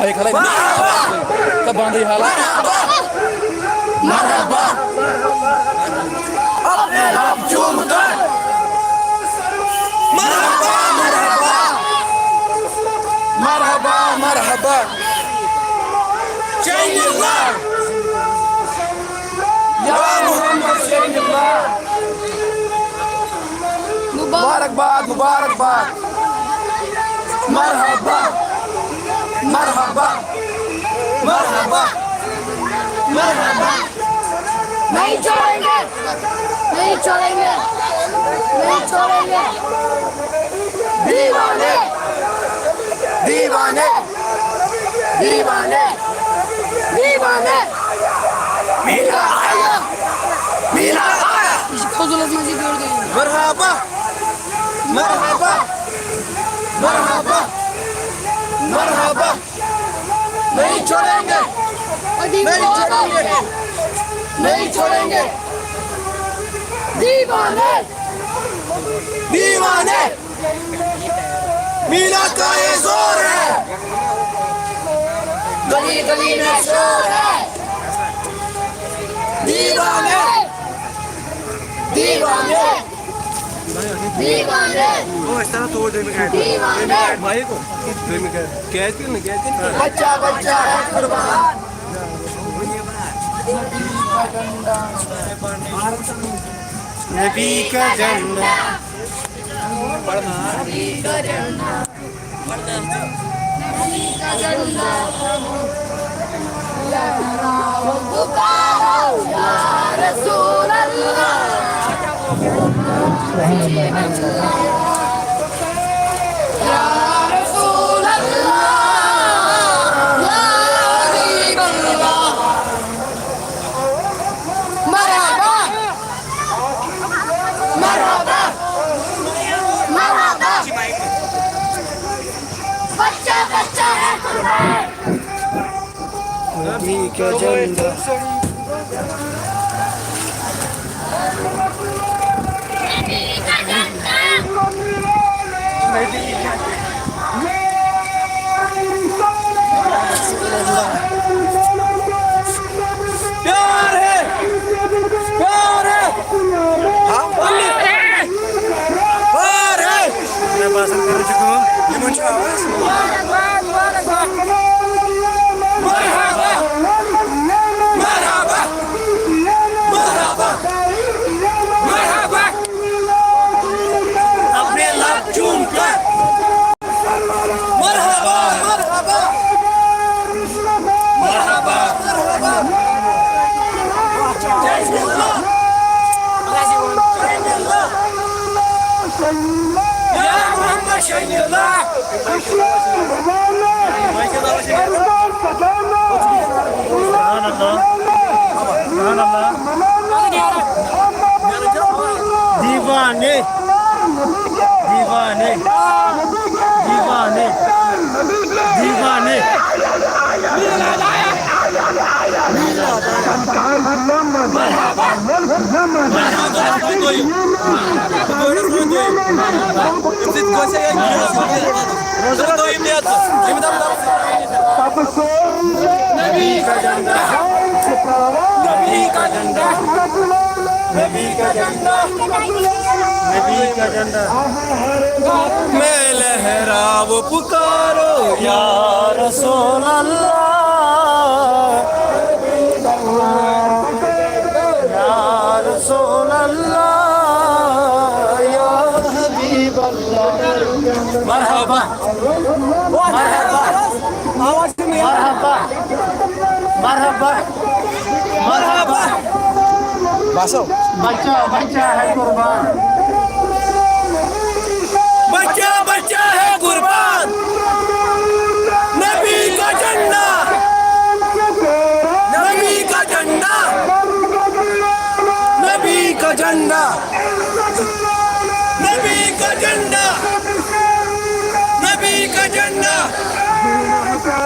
भाई खला तब बांध ही हाला मरहबा अपने रब चूम कर मरहबा मरहबा मरहबा मरहबा शहीदुल्लाह या मोहम्मद शहीदुल्लाह मुबारकबाद मुबारकबाद मरहबा मरहबा मरहबा मरहबा नहीं छोड़ेंगे नहीं छोड़ेंगे नहीं छोड़ेंगे दीवाने दीवाने दीवाने दीवाने मीरा आया मीरा आया Kozulazımızı gördük. मरहबा मरहबा मरहबा मरहबा नहीं छोड़ेंगे नहीं छोड़ेंगे नहीं छोड़ेंगे दीवाने दीवाने मीरा का ये जोर है गली गली में शोर है दीवाने दीवाने दीवाने वो इस तरह तोड़ दे दीवाने भाई को कैद कर बच्चा बच्चा है कुर्बान नबी का झंडा नबी का झंडा नबी का झंडा लहराओ पुकारो या रसूल अल्लाह या रसूल अल्लाह या हबीब अल्लाह मरहबा मरहबा मरहबा बच्चा बच्चा है कुर्बान नबी का झंडा प्यार है प्यार है हाँ प्यार है मैं भाषण कर चुका हूँ ये मुझे आवाज मरहबा मरहबा मरहबा मरहबा अपने लब चूम कर मरहबा मरहबा मरहबा मरहबा जयशुल्लाह जयशुल्लाह या मोहम्मद शहीदुल्लाह दीवाने दीवाने दीवाने दीवाने नबी का झंडा नबी का झंडा नबी का झंडा नबी का झंडा मैं लहराओ पुकारो या रसूल अल्लाह या रसूल अल्लाह या हबीब अल्लाह मरहबा मरहबा मरहबा मरहबा मरहबा बासो बच्चा बच्चा है कुर्बान बच्चा बच्चा है कुर्बान नबी का झंडा नबी का झंडा नबी का झंडा नबी